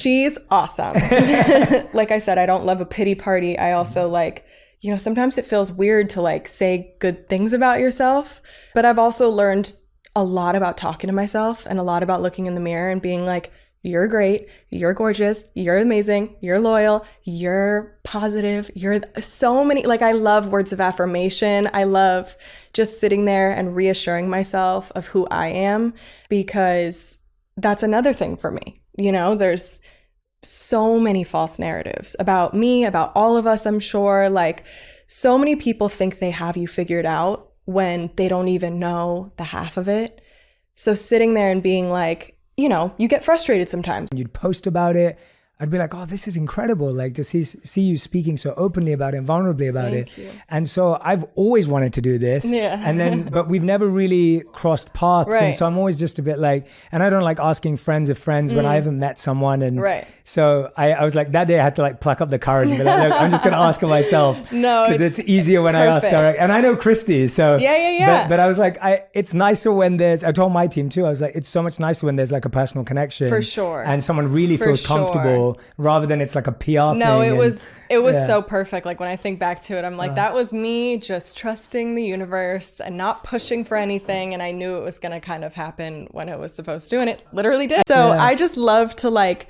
She's awesome. Like I said, I don't love a pity party. I also like, you know, sometimes it feels weird to like say good things about yourself, but I've also learned a lot about talking to myself and a lot about looking in the mirror and being like, you're great, you're gorgeous, you're amazing, you're loyal, you're positive, you're so many, like I love words of affirmation. I love just sitting there and reassuring myself of who I am, because that's another thing for me. You know, there's so many false narratives about me, about all of us, I'm sure. Like, so many people think they have you figured out when they don't even know the half of it. So sitting there and being like, you know, you get frustrated sometimes. You'd post about it. I'd be like, oh, this is incredible. Like to see you speaking so openly about it and vulnerably about Thank it. you. And so I've always wanted to do this. Yeah. And then, but we've never really crossed paths. Right. And so I'm always just a bit like, and I don't like asking friends of friends when I haven't met someone. And Right. so I was like, that day I had to like pluck up the courage and be like, look, I'm just going to ask her myself. No, because it's easier when I ask direct. And I know Christy. So yeah. But I was like, it's nicer when I told my team too, I was like, it's so much nicer when there's like a personal connection. For sure. And someone really feels comfortable rather than it's like a PR thing. No, it was so perfect. Like when I think back to it, I'm like, that was me just trusting the universe and not pushing for anything. And I knew it was going to kind of happen when it was supposed to. And it literally did. So I just love to like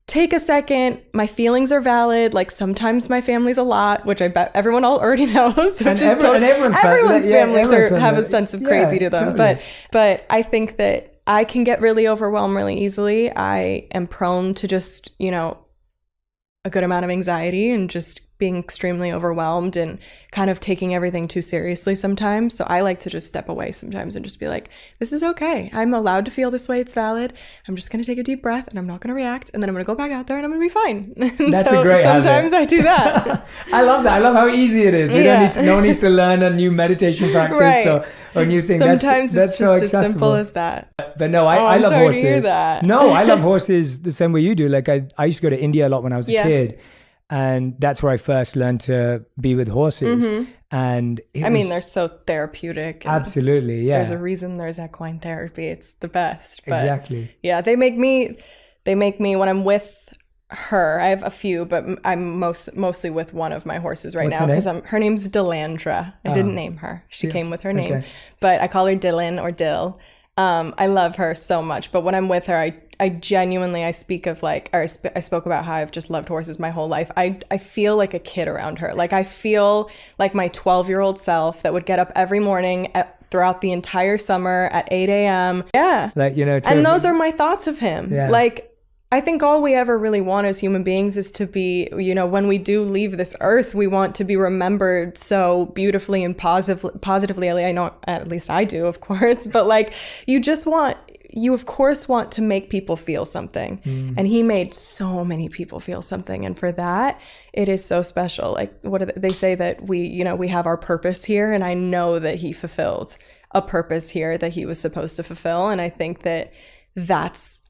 take a second. My feelings are valid. Like sometimes my family's a lot, which I bet everyone already knows. Everyone's families have a sense of crazy to them. Totally. But I think that I can get really overwhelmed really easily. I am prone to just, you know, a good amount of anxiety and just being extremely overwhelmed and kind of taking everything too seriously sometimes. So I like to just step away sometimes and just be like, this is okay. I'm allowed to feel this way. It's valid. I'm just going to take a deep breath and I'm not going to react. And then I'm going to go back out there and I'm going to be fine. That's a great habit. Sometimes I do that. I love that. I love how easy it is. No one needs to learn a new meditation practice or new thing. Sometimes that's it's so just as simple as that. But no, I love horses. To hear that. No, I love horses the same way you do. Like I used to go to India a lot when I was a kid. And that's where I first learned to be with horses. Mm-hmm. And they're so therapeutic. Absolutely, yeah. There's a reason there's equine therapy. It's the best. But exactly. Yeah, they make me when I'm with her. I have a few, but I'm mostly with one of my horses right now because her name's Delandra. I didn't name her. She came with her name, but I call her Dylan or Dill. I love her so much, but when I'm with her, I genuinely, I spoke about how I've just loved horses my whole life. I feel like a kid around her. Like I feel like my 12-year-old self that would get up every morning throughout the entire summer at 8 a.m. Yeah. Like, you know, and those are my thoughts of him. Yeah. Like, I think all we ever really want as human beings is to be, you know, when we do leave this earth, we want to be remembered so beautifully and positively. I know, at least I do, of course, but like you of course want to make people feel something. And he made so many people feel something. And for that, it is so special. Like they say that we have our purpose here. And I know that he fulfilled a purpose here that he was supposed to fulfill. And I think that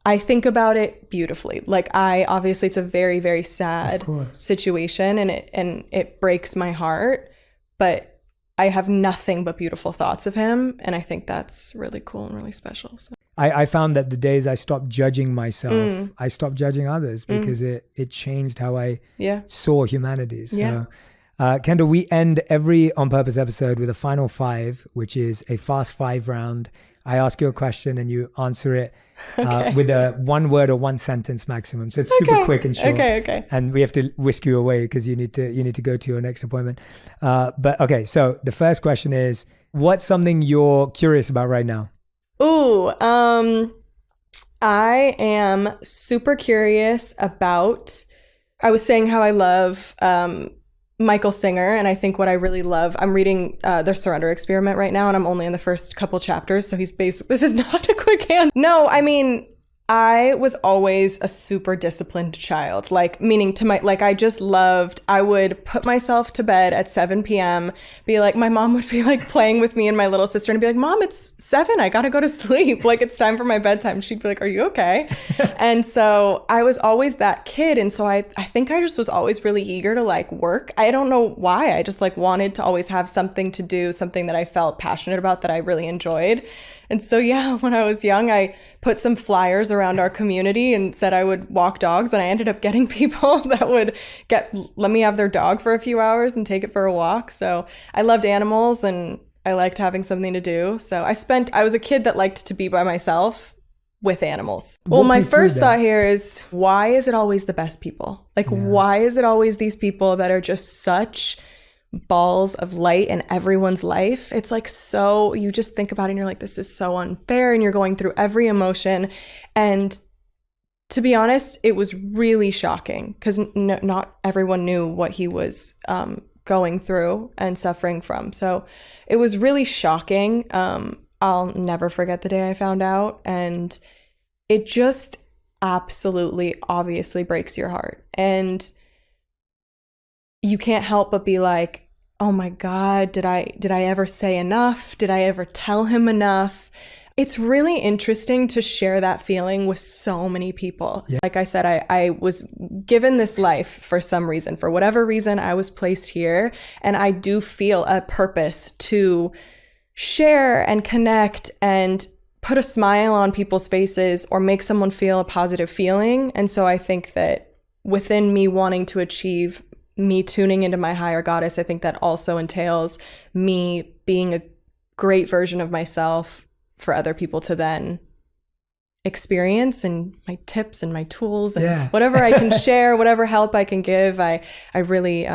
I think about it beautifully. Like obviously it's a very, very sad situation and it breaks my heart, but I have nothing but beautiful thoughts of him. And I think that's really cool and really special. So. I found that the days I stopped judging myself, I stopped judging others because it changed how I saw humanity. So, Kendall, we end every On Purpose episode with a final 5, which is a fast 5 round. I ask you a question and you answer it with a 1 word or 1 sentence maximum. So it's super quick and short. Okay. And we have to whisk you away because you need to go to your next appointment. But okay, so the first question is, what's something you're curious about right now? Ooh, I am super curious about, I was saying how I love Michael Singer, and I think what I really love, I'm reading The Surrender Experiment right now, and I'm only in the first couple chapters, so he's basically, this is not a quick answer. No, I mean, I was always a super disciplined child, like meaning to I would put myself to bed at 7 p.m., be like, my mom would be like playing with me and my little sister and be like, Mom, it's 7, I gotta go to sleep. Like it's time for my bedtime. She'd be like, are you okay? And so I was always that kid. And so I think I just was always really eager to like work. I don't know why. I just like wanted to always have something to do, something that I felt passionate about that I really enjoyed. And so, yeah, when I was young, I put some flyers around our community and said I would walk dogs. And I ended up getting people that would let me have their dog for a few hours and take it for a walk. So I loved animals and I liked having something to do. So I was a kid that liked to be by myself with animals. Well, my first thought here is, why is it always the best people? Like, why is it always these people that are just such balls of light in everyone's life? It's like, so you just think about it and you're like, this is so unfair, and you're going through every emotion. And to be honest, it was really shocking because not everyone knew what he was going through and suffering from. So it was really shocking. I'll never forget the day I found out, and it just absolutely obviously breaks your heart. And you can't help but be like, oh my God, did I ever say enough? Did I ever tell him enough? It's really interesting to share that feeling with so many people. Yeah. Like I said, I was given this life for some reason. For whatever reason, I was placed here, and I do feel a purpose to share and connect and put a smile on people's faces or make someone feel a positive feeling. And so I think that within me wanting to achieve me tuning into my higher goddess, I think that also entails me being a great version of myself for other people to then experience, and my tips and my tools and whatever I can share, whatever help I can give. I really,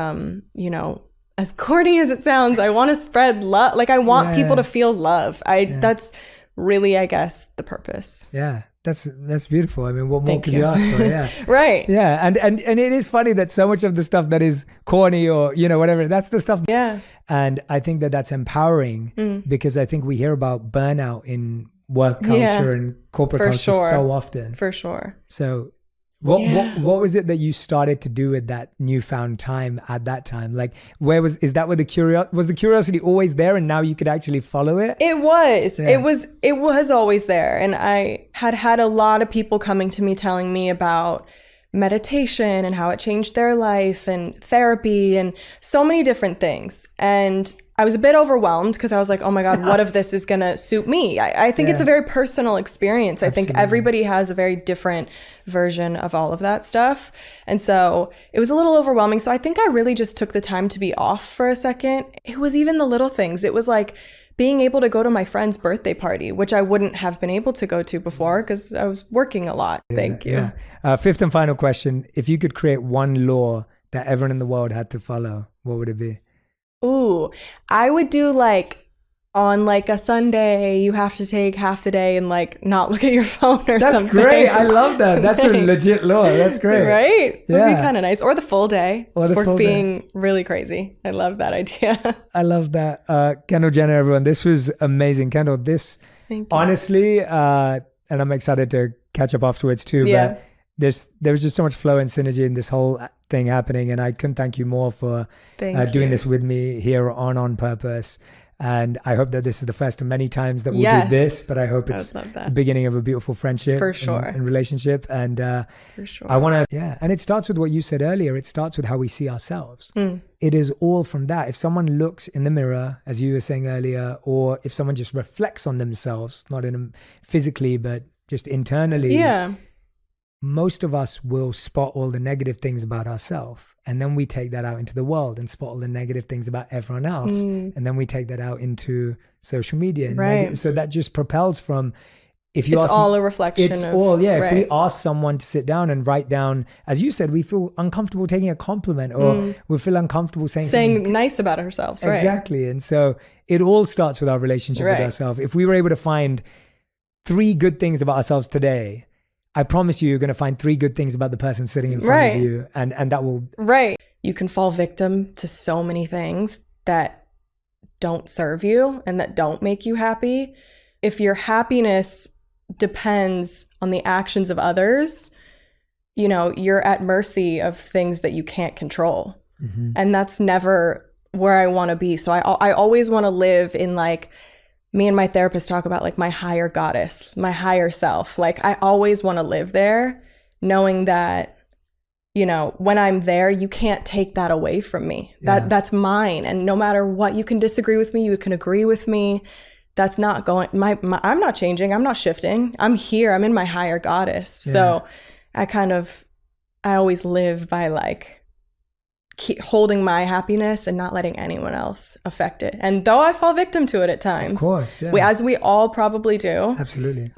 as corny as it sounds, I want to spread love. Like I want people to feel love. That's really, I guess, the purpose. Yeah. That's beautiful. I mean, what more could you ask for? Yeah. Right. Yeah. And it is funny that so much of the stuff that is corny or, whatever, that's the stuff. Yeah. And I think that that's empowering because I think we hear about burnout in work culture and corporate culture so often. For sure. So what was it that you started to do with that newfound time at that time? Like, was the curiosity always there and now you could actually follow it? It was. Yeah. It was always there. And I had a lot of people coming to me telling me about meditation and how it changed their life and therapy and so many different things. And I was a bit overwhelmed because I was like, oh my God, what if this is going to suit me? I think it's a very personal experience. Absolutely. I think everybody has a very different version of all of that stuff. And so it was a little overwhelming. So I think I really just took the time to be off for a second. It was even the little things. It was like being able to go to my friend's birthday party, which I wouldn't have been able to go to before because I was working a lot. Thank you. Yeah. Fifth and final question. If you could create one law that everyone in the world had to follow, what would it be? Ooh, I would do on a Sunday, you have to take half the day and not look at your phone or something. That's great. I love that. That's a legit law. That's great. Right? Yeah. It would be kind of nice. Or the full day. Or being really crazy. I love that idea. I love that. Kendall Jenner, everyone. This was amazing. Kendall, this honestly, and I'm excited to catch up afterwards too. Yeah. But there was just so much flow and synergy in this whole thing happening, and I couldn't thank you more for doing this with me here on Purpose. And I hope that this is the first of many times that we'll do this, but I hope it's the beginning of a beautiful friendship for sure. and relationship. And for sure. I want to, and it starts with what you said earlier. It starts with how we see ourselves. It is all from that. If someone looks in the mirror, as you were saying earlier, or if someone just reflects on themselves, not physically, but just internally, most of us will spot all the negative things about ourselves. And then we take that out into the world and spot all the negative things about everyone else. And then we take that out into social media. And so that just propels from, if you it's all a reflection it's all, if we ask someone to sit down and write down, as you said, we feel uncomfortable taking a compliment or we feel uncomfortable saying nice about ourselves. Right. Exactly. And so it all starts with our relationship with ourselves. If we were able to find 3 good things about ourselves today, I promise you're going to find 3 good things about the person sitting in front of you. And that will... Right. You can fall victim to so many things that don't serve you and that don't make you happy. If your happiness depends on the actions of others, you're at mercy of things that you can't control. And that's never where I want to be. So I always want to live in me and my therapist talk about my higher goddess, my higher self. I always want to live there knowing that, when I'm there, you can't take that away from me. That's mine. And no matter what, you can disagree with me, you can agree with me. that's not going, I'm not changing. I'm not shifting. I'm here. I'm in my higher goddess. Yeah. So I always live by like keep holding my happiness and not letting anyone else affect it. And though I fall victim to it at times, of course, yeah. As we all probably do. Absolutely.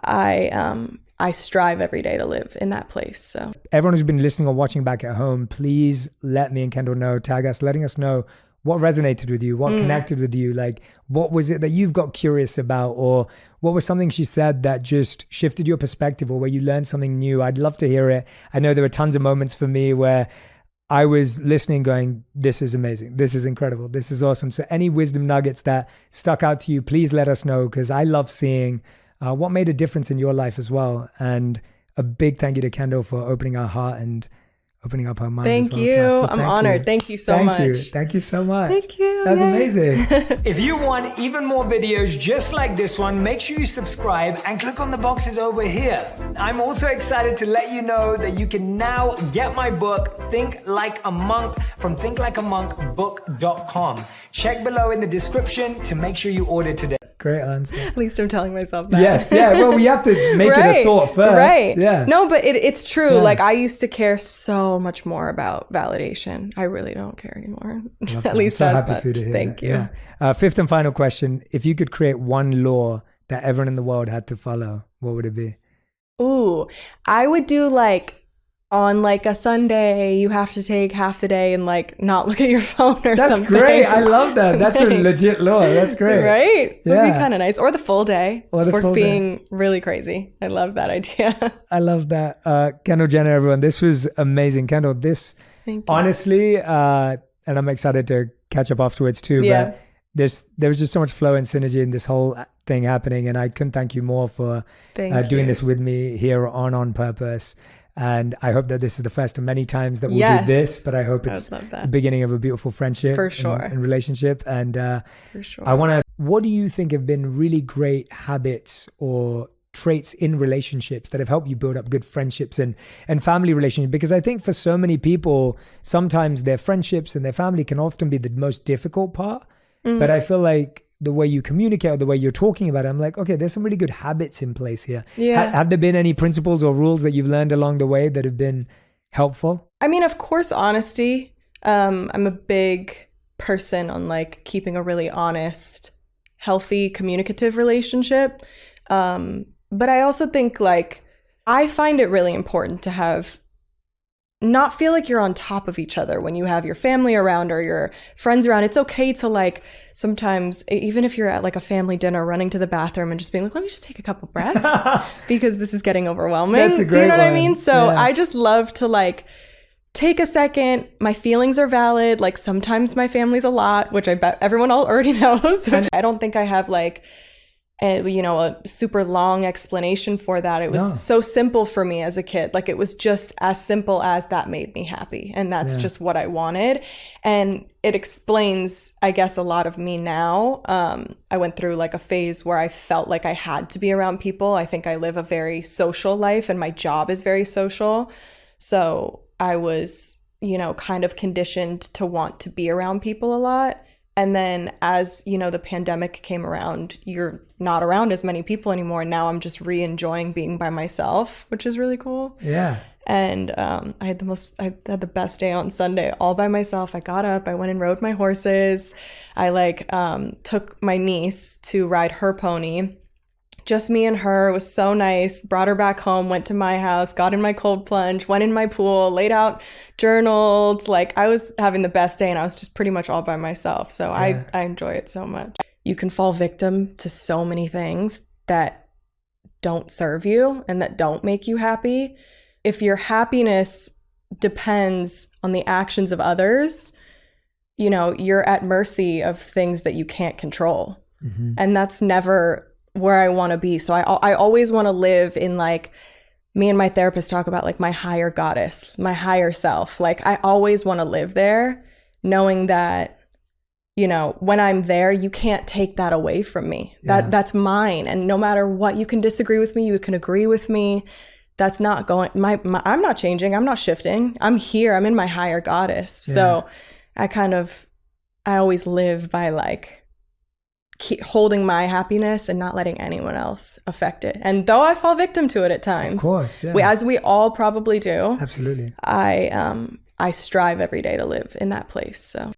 I strive every day to live in that place. So everyone who's been listening or watching back at home, please let me and Kendall know, tag us, letting us know what resonated with you, what connected with you, like what was it that you've got curious about, or what was something she said that just shifted your perspective, or where you learned something new. I'd love to hear it. I know there were tons of moments for me where I was listening going, this is amazing, this is incredible, this is awesome. So any wisdom nuggets that stuck out to you, please let us know, because I love seeing what made a difference in your life as well. And a big thank you to Kendall for opening our heart and opening up her mind. Thank you. I'm honored. Thank you so much. Thank you so much. Thank you. That's amazing. If you want even more videos just like this one, make sure you subscribe and click on the boxes over here. I'm also excited to let you know that you can now get my book, Think Like a Monk, from thinklikeamonkbook.com. Check below in the description to make sure you order today. Great answer. At least I'm telling myself that. Yes, yeah. Well, we have to make it a thought first. Right. Yeah. No, but it's true. Yeah. Like I used to care so much more about validation. I really don't care anymore. At least as much. Thank you. Yeah. Fifth and final question. If you could create one law that everyone in the world had to follow, what would it be? Ooh, I would do like on like a Sunday, you have to take half the day and like not look at your phone or That's something. That's great. I love that. That's a legit law. That's great. Right? Yeah. Would be kind of nice. Or the full day. Or the full being day. Really crazy. I love that idea. I love that. Kendall, Jenna, everyone, this was amazing. Kendall, this honestly, and I'm excited to catch up afterwards too. Yeah. But there was just so much flow and synergy in this whole thing happening. And I couldn't thank you more for doing this with me here on Purpose. And I hope that this is the first of many times that we'll do this, but I hope it's the beginning of a beautiful friendship for sure. and relationship. And for sure. What do you think have been really great habits or traits in relationships that have helped you build up good friendships and family relationships? Because I think for so many people, sometimes their friendships and their family can often be the most difficult part. Mm-hmm. But I feel like the way you communicate or the way you're talking about it, I'm like, okay, there's some really good habits in place here. Yeah. Have there been any principles or rules that you've learned along the way that have been helpful? I mean, of course, honesty. I'm a big person on like keeping a really honest, healthy, communicative relationship. But I also think like, I find it really important to not feel like you're on top of each other when you have your family around or your friends around. It's okay to like sometimes, even if you're at like a family dinner, running to the bathroom and just being like, let me just take a couple breaths because this is getting overwhelming. That's a great Do you know one. what I mean? So I just love to like take a second. My feelings are valid. Like sometimes my family's a lot, which I bet everyone already knows. Which I don't think I have like a super long explanation for that. It was so simple for me as a kid. Like it was just as simple as that made me happy. And that's just what I wanted. And it explains, I guess, a lot of me now. I went through like a phase where I felt like I had to be around people. I think I live a very social life and my job is very social. So I was, kind of conditioned to want to be around people a lot. And then as, the pandemic came around, you're not around as many people anymore. And now I'm just re-enjoying being by myself, which is really cool. Yeah. And I had the best day on Sunday all by myself. I got up, I went and rode my horses. I took my niece to ride her pony. Just me and her. It was so nice. Brought her back home, went to my house, got in my cold plunge, went in my pool, laid out, journaled. Like I was having the best day and I was just pretty much all by myself. So I enjoy it so much. You can fall victim to so many things that don't serve you and that don't make you happy. If your happiness depends on the actions of others, you're at mercy of things that you can't control. Mm-hmm. And that's never where I want to be. So I always want to live in like, me and my therapist talk about like my higher goddess, my higher self. Like I always want to live there knowing that, when I'm there, you can't take that away from me. That's mine. And no matter what, you can disagree with me, you can agree with me. That's not going, I'm not changing. I'm not shifting. I'm here. I'm in my higher goddess. Yeah. So I always live by like keep holding my happiness and not letting anyone else affect it. And though I fall victim to it at times, of course, yeah. as we all probably do, absolutely, I strive every day to live in that place. So